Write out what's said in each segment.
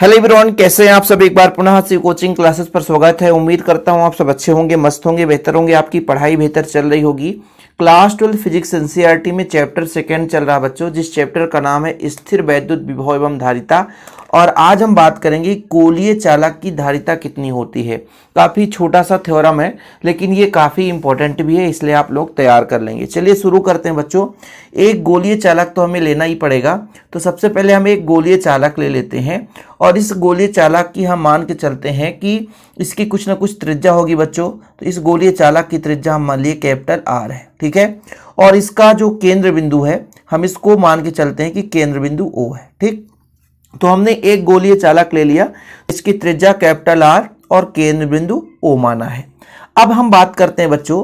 Hello everyone, कैसे हैं आप सब। एक बार पुनः से कोचिंग क्लासेस पर स्वागत है। उम्मीद करता हूं आप सब अच्छे होंगे, मस्त होंगे, बेहतर होंगे, आपकी पढ़ाई बेहतर चल रही होगी। क्लास 12 फिजिक्स एनसीईआरटी में चैप्टर सेकंड चल रहा बच्चों, जिस चैप्टर का नाम है स्थिर वैद्युत विभव एवं धारिता। और आज हम बात करेंगे गोलीय चालक की धारिता कितनी होती है। काफ़ी छोटा सा थ्योरम है, लेकिन ये काफ़ी इंपॉर्टेंट भी है, इसलिए आप लोग तैयार कर लेंगे। चलिए शुरू करते हैं बच्चों। एक गोलीय चालक तो हमें लेना ही पड़ेगा, तो सबसे पहले हम एक गोलीय चालक ले लेते हैं। और इस गोलीय चालक की हम मान के चलते हैं कि इसकी कुछ ना कुछ त्रिज्या होगी बच्चों। तो इस गोलीय चालक की त्रिज्या हम मान लिए कैपिटल आर है, ठीक है। और इसका जो केंद्र बिंदु है, हम इसको मान के चलते हैं कि केंद्र बिंदु ओ है, ठीक। तो हमने एक गोलीय चालक ले लिया, इसकी त्रिज्या कैपिटल आर और केंद्र बिंदु ओ माना है। अब हम बात करते हैं बच्चों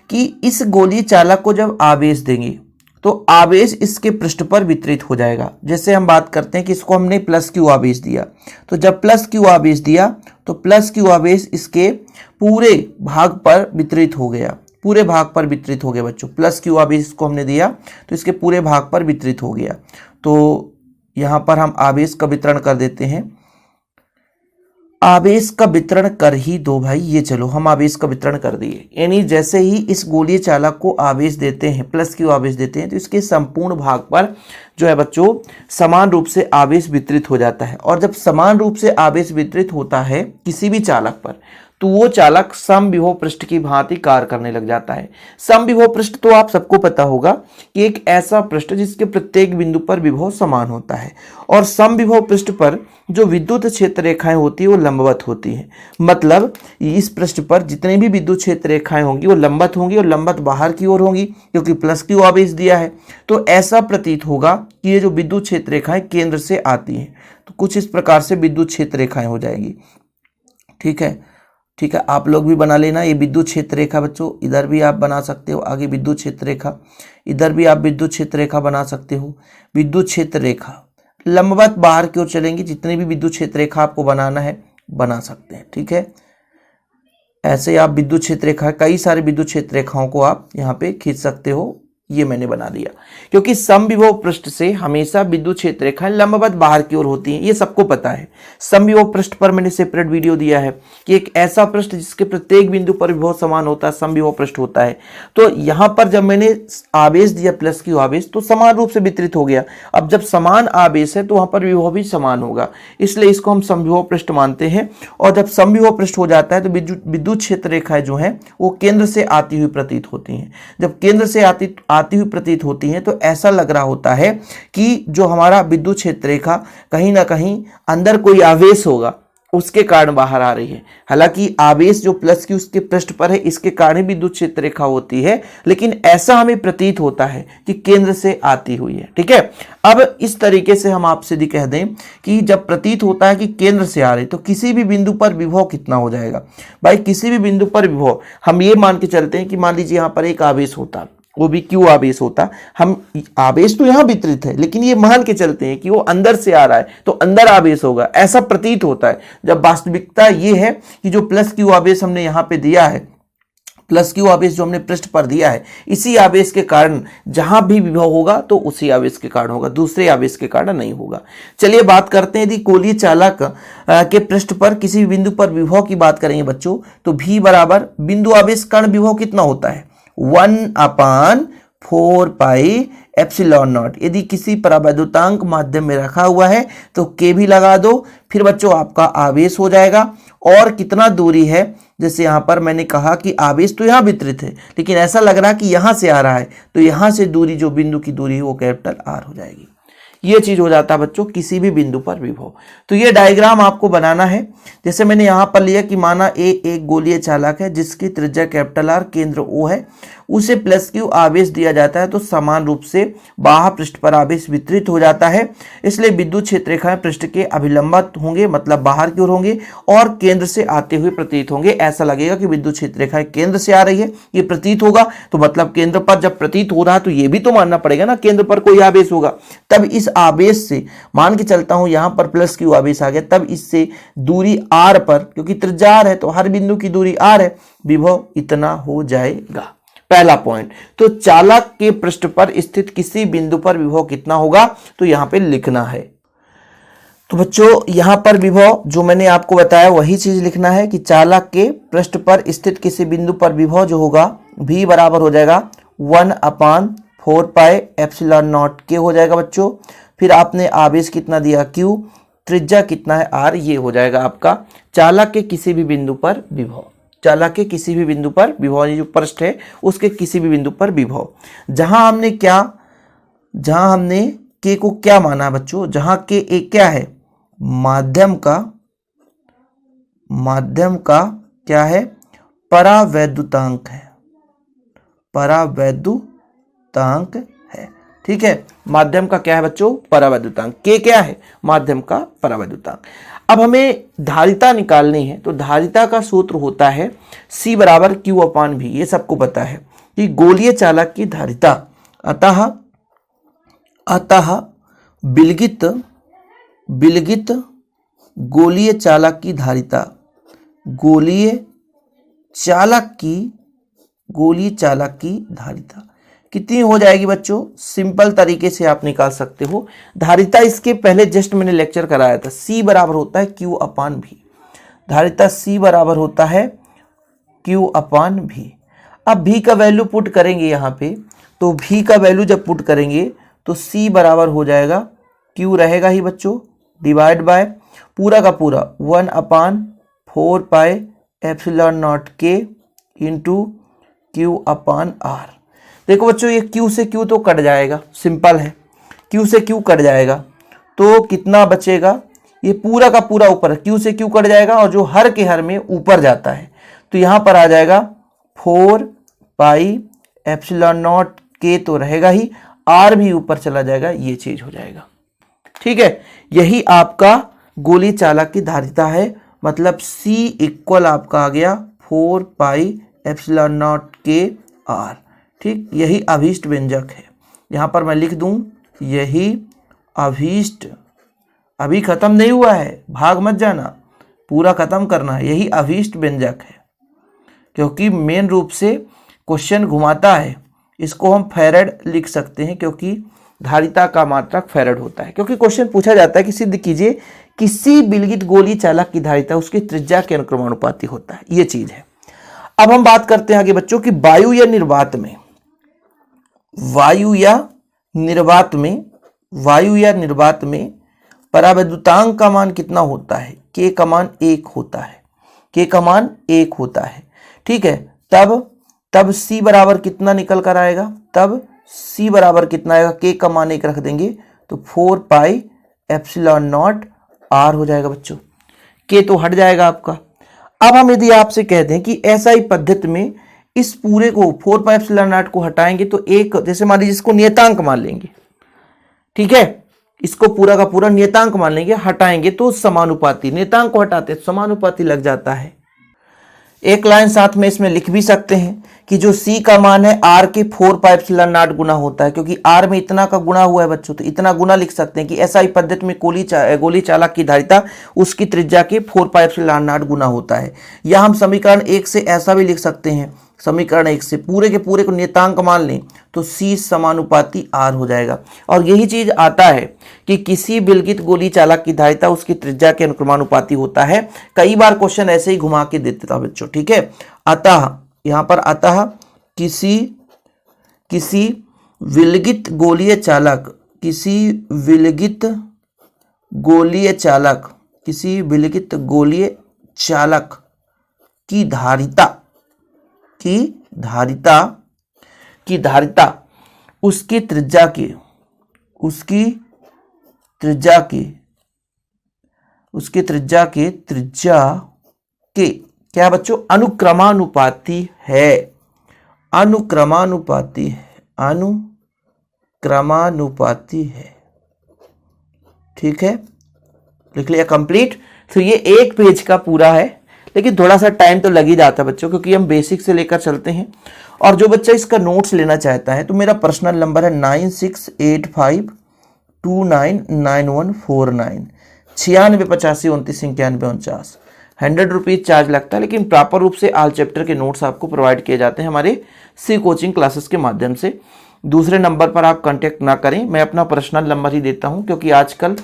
कि इस गोलीय चालक को जब आवेश देंगे तो आवेश इसके पृष्ठ पर वितरित हो जाएगा। जैसे हम बात करते हैं कि इसको हमने प्लस क्यू आवेश दिया, तो जब प्लस क्यू आवेश दिया तो प्लस क्यू आवेश इसके पूरे भाग पर वितरित हो गया, पूरे भाग पर वितरित हो गया बच्चों। प्लस क्यू आवेश को हमने दिया तो इसके पूरे भाग पर वितरित हो गया। तो यहां पर हम आवेश का वितरण कर देते हैं। आवेश का वितरण कर ही दो भाई, ये चलो हम आवेश का वितरण कर दिए। यानी जैसे ही इस गोलीय चालक को आवेश देते हैं, प्लस क्यू आवेश देते हैं, तो इसके संपूर्ण भाग पर जो है बच्चों समान रूप से आवेश वितरित हो जाता है। और जब समान रूप से आवेश वितरित होता है किसी भी चालक पर, तो वो चालक समविभव पृष्ठ की भांति कार्य करने लग जाता है। समविभव पृष्ठ तो आप सबको पता होगा कि एक ऐसा पृष्ठ जिसके प्रत्येक बिंदु पर विभव समान होता है। और समविभव पृष्ठ पर जो विद्युत क्षेत्र रेखाएं होती है वो लंबवत होती हैं। मतलब इस पृष्ठ पर जितने भी विद्युत क्षेत्र रेखाएं होंगी वो लंबवत होंगी, और लंबवत बाहर की ओर होंगी, क्योंकि प्लस क्यू आवेश दिया है। तो ऐसा प्रतीत होगा कि ये जो विद्युत क्षेत्र रेखाएं केंद्र से आती हैं। तो कुछ इस प्रकार से विद्युत क्षेत्र रेखाएं हो जाएंगी, ठीक है। ठीक है, आप लोग भी बना लेना। ये विद्युत क्षेत्र रेखा बच्चों, इधर भी आप बना सकते हो, आगे विद्युत क्षेत्र रेखा, इधर भी आप विद्युत क्षेत्र रेखा बना सकते हो। विद्युत क्षेत्र रेखा लंबवत बाहर की ओर चलेंगी, जितनी भी विद्युत क्षेत्र रेखा आपको बनाना है बना सकते हैं, ठीक है। ऐसे आप विद्युत क्षेत्र रेखा, कई सारे विद्युत क्षेत्र रेखाओं को आप यहाँ पे खींच सकते हो। ये मैंने बना दिया, क्योंकि समविभव पृष्ठ से हमेशा विद्युत क्षेत्र रेखाएं लंबवत बाहर की ओर होती हैं, ये सबको पता है। समविभव पृष्ठ पर मैंने सेपरेट वीडियो दिया है कि एक ऐसा पृष्ठ जिसके प्रत्येक बिंदु पर विभव समान होता है, समविभव पृष्ठ होता है। तो यहां पर जब मैंने आवेश दिया प्लस क्यू आवेश, तो समान रूप से वितरित हो गया। अब जब समान आवेश है तो वहां पर विभव भी समान होगा, इसलिए इसको हम समविभव पृष्ठ मानते हैं। और जब समविभव पृष्ठ हो जाता है तो विद्युत क्षेत्र रेखाएं जो है वो केंद्र से आती हुई प्रतीत होती हैं। जब केंद्र से आती हुई प्रतीत होती हैं तो ऐसा लग रहा होता है कि जो हमारा विद्युत क्षेत्र रेखा कहीं ना कहीं अंदर कोई आवेश होगा, उसके कारण बाहर आ रही है। हालांकि आवेश जो प्लस क्यू उसके पृष्ठ पर है, इसके कारण ही विद्युत क्षेत्र रेखा होती है, लेकिन ऐसा हमें प्रतीत होता है कि केंद्र से आती हुई है, ठीक है। अब इस तरीके से हम आपसे यदि कह दें कि जब प्रतीत होता है कि केंद्र से आ रही, तो किसी भी बिंदु पर विभव कितना हो जाएगा भाई। किसी भी बिंदु पर विभव हम ये मान के चलते हैं कि मान लीजिए यहां पर एक आवेश होता, वो भी क्यू आवेश होता। हम आवेश तो यहां वितरित है, लेकिन ये मान के चलते हैं कि वो अंदर से आ रहा है, तो अंदर आवेश होगा, ऐसा प्रतीत होता है। जब वास्तविकता ये है कि जो प्लस क्यू आवेश हमने यहां पे दिया है, प्लस क्यू आवेश जो हमने पृष्ठ पर दिया है, इसी आवेश के कारण जहां भी विभव होगा तो उसी आवेश के कारण होगा, दूसरे आवेश के कारण नहीं होगा। चलिए बात करते हैं यदि गोलीय चालक के पृष्ठ पर किसी भी बिंदु पर विभव की बात करेंगे बच्चों, तो V बराबर बिंदु आवेश कण विभव कितना होता है 1/4 पाई एप्सिलॉन नॉट। यदि किसी परावैद्युतांक माध्यम में रखा हुआ है तो के भी लगा दो, फिर बच्चों आपका आवेश हो जाएगा। और कितना दूरी है, जैसे यहां पर मैंने कहा कि आवेश तो यहां वितरित है, लेकिन ऐसा लग रहा है कि यहां से आ रहा है, तो यहां से दूरी जो बिंदु की दूरी है वो कैपिटल आर हो जाएगी। ये चीज हो जाता है बच्चों किसी भी बिंदु पर विभव। तो ये डायग्राम आपको बनाना है। जैसे मैंने यहां पर लिया कि माना ए एक गोलीय चालक है जिसकी त्रिज्या कैपिटल आर, केंद्र ओ है, उसे प्लस क्यू आवेश दिया जाता है, तो समान रूप से बाह्य पृष्ठ पर आवेश वितरित हो जाता है। इसलिए विद्युत क्षेत्र रेखाएं पृष्ठ के अभिलंबित होंगे, मतलब बाहर की ओर होंगे, और केंद्र से आते हुए प्रतीत होंगे। ऐसा लगेगा कि विद्युत क्षेत्र रेखाएं केंद्र से आ रही है, ये प्रतीत होगा। तो मतलब केंद्र पर जब प्रतीत हो रहा है तो ये भी तो मानना पड़ेगा ना केंद्र पर कोई आवेश होगा। तब इस आवेश से मान के चलता हूं यहां पर प्लस क्यू आवेश आ गया, तब इससे दूरी आर पर, क्योंकि त्रिज्या आर है तो हर बिंदु की दूरी आर है, विभव इतना हो जाएगा। पहला पॉइंट, तो चालक के पृष्ठ पर स्थित किसी बिंदु पर विभव कितना होगा, तो यहां पे लिखना है। तो बच्चों यहाँ पर विभव जो मैंने आपको बताया वही चीज लिखना है कि चालक के पृष्ठ पर स्थित किसी बिंदु पर विभव जो होगा v बराबर हो जाएगा 1/4 पाई एप्सिलॉन नॉट के हो जाएगा बच्चों। फिर आपने आवेश कितना दिया q, त्रिज्या कितना है r, ये हो जाएगा आपका चालक के किसी भी बिंदु पर विभव। चालक के किसी भी बिंदु पर विभव, जो पृष्ठ है उसके किसी भी बिंदु पर विभव। जहां हमने के को क्या माना बच्चों, जहां के एक क्या है, माध्यम का क्या है, परावैद्युतांक है, परावैद्युतांक है। ठीक है, माध्यम का क्या है बच्चों, परावैद्युतांक। के क्या है, माध्यम का परावैद्युतांक। अब हमें धारिता निकालनी है, तो धारिता का सूत्र होता है C बराबर Q/V। ये सबको पता है कि गोलीय चालक की धारिता, अतः विलगित गोलीय चालक की धारिता, गोलीय चालक की धारिता कितनी हो जाएगी बच्चों, सिंपल तरीके से आप निकाल सकते हो। धारिता इसके पहले जस्ट मैंने लेक्चर कराया था, C बराबर होता है Q/V। धारिता C बराबर होता है Q/V। अब V का वैल्यू पुट करेंगे यहाँ पे, तो V का वैल्यू जब पुट करेंगे तो C बराबर हो जाएगा, Q रहेगा ही बच्चों, डिवाइड बाय पूरा का पूरा 1/4 पाई एप्सिलॉन नॉट के इंटू Q/R। देखो बच्चों ये Q से Q तो कट जाएगा, सिंपल है, Q से Q कट जाएगा तो कितना बचेगा, ये पूरा का पूरा ऊपर, Q से Q कट जाएगा और जो हर के हर में ऊपर जाता है तो यहाँ पर आ जाएगा 4 पाई एप्सिलॉन नॉट के तो रहेगा ही, R भी ऊपर चला जाएगा, ये चीज हो जाएगा। ठीक है, यही आपका गोली चालक की धारिता है, मतलब C इक्वल आपका आ गया 4 पाई एप्सिलॉन नॉट के R। ठीक, यही अभीष्ट व्यंजक है। यहां पर मैं लिख दूं यही अभीष्ट, अभी खत्म नहीं हुआ है, भाग मत जाना, पूरा खत्म करना है, यही अभीष्ट व्यंजक है, क्योंकि मेन रूप से क्वेश्चन घुमाता है। इसको हम फैरड लिख सकते हैं क्योंकि धारिता का मात्रक फैरड होता है, क्योंकि क्वेश्चन पूछा जाता है कि सिद्ध कीजिए किसी विलगित गोली चालक की धारिता उसकी त्रिज्या के अनुक्रमानुपाती होता है, ये चीज है। अब हम बात करते हैं आगे बच्चों की वायु या निर्वात में परावैद्युतांक का मान कितना होता है, के का मान 1 होता है, के का मान 1 होता है। ठीक है, तब C बराबर कितना निकल कर आएगा, तब C बराबर कितना आएगा, के का मान 1 रख देंगे तो 4 पाई एप्सिलॉन नॉट R हो जाएगा बच्चों, के तो हट जाएगा आपका। अब हम यदि आपसे कह दें कि SI पद्धति में इस पूरे को 4 पाई एप्सिलॉन नॉट को हटाएंगे तो एक, जैसे मान लीजिए इसको नियतांक मान लेंगे, ठीक है, इसको पूरा का पूरा नियतांक मान लेंगे, हटाएंगे तो समानुपाती, नियतांक को हटाते तो समानुपाती लग जाता है। एक लाइन साथ में इसमें लिख भी सकते हैं कि जो C का मान है R के 4 पाई एप्सिलॉन नॉट गुना होता है, क्योंकि R में इतना का गुणा हुआ है बच्चों, तो इतना गुना लिख सकते हैं कि SI पद्धति में गोली चालक की धारिता उसकी त्रिज्या के 4 पाई एप्सिलॉन नॉट गुना होता है। या हम समीकरण 1 से ऐसा भी लिख सकते हैं, समीकरण 1 से पूरे के पूरे को नियतांक मान लें तो C समानुपाती R हो जाएगा। और यही चीज आता है कि किसी विलगित गोली चालक की धारिता उसकी त्रिज्या के अनुक्रमानुपाती होता है। कई बार क्वेश्चन ऐसे ही घुमा के देते था बच्चों। ठीक है, अतः यहाँ पर अतः किसी विलगित गोलीय चालक की धारिता उसकी त्रिज्या के क्या बच्चों, अनुक्रमानुपाती है। ठीक है, लिख लिया कंप्लीट। तो ये एक पेज का पूरा है, लेकिन थोड़ा सा टाइम तो लग ही जाता है बच्चों, क्योंकि हम बेसिक से लेकर चलते हैं। और जो बच्चा इसका नोट्स लेना चाहता है तो मेरा पर्सनल नंबर है 9685299149, 9685299149। 100 रुपीज चार्ज लगता है, लेकिन प्रॉपर रूप से ऑल चैप्टर के नोट्स आपको प्रोवाइड किए जाते हैं हमारे सी कोचिंग क्लासेस के माध्यम से। दूसरे नंबर पर आप कांटेक्ट ना करें, मैं अपना पर्सनल नंबर ही देता हूं, क्योंकि आजकल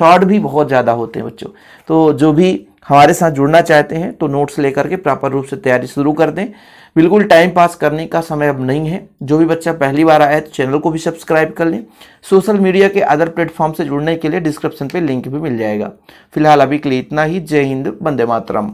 फ्रॉड भी बहुत ज़्यादा होते हैं बच्चों। तो जो भी हमारे साथ जुड़ना चाहते हैं तो नोट्स लेकर के प्रॉपर रूप से तैयारी शुरू कर दें। बिल्कुल टाइम पास करने का समय अब नहीं है। जो भी बच्चा पहली बार आया है तो चैनल को भी सब्सक्राइब कर लें। सोशल मीडिया के अदर प्लेटफॉर्म से जुड़ने के लिए डिस्क्रिप्शन पे लिंक भी मिल जाएगा। फिलहाल अभी के लिए इतना ही। जय हिंद, वंदे मातरम।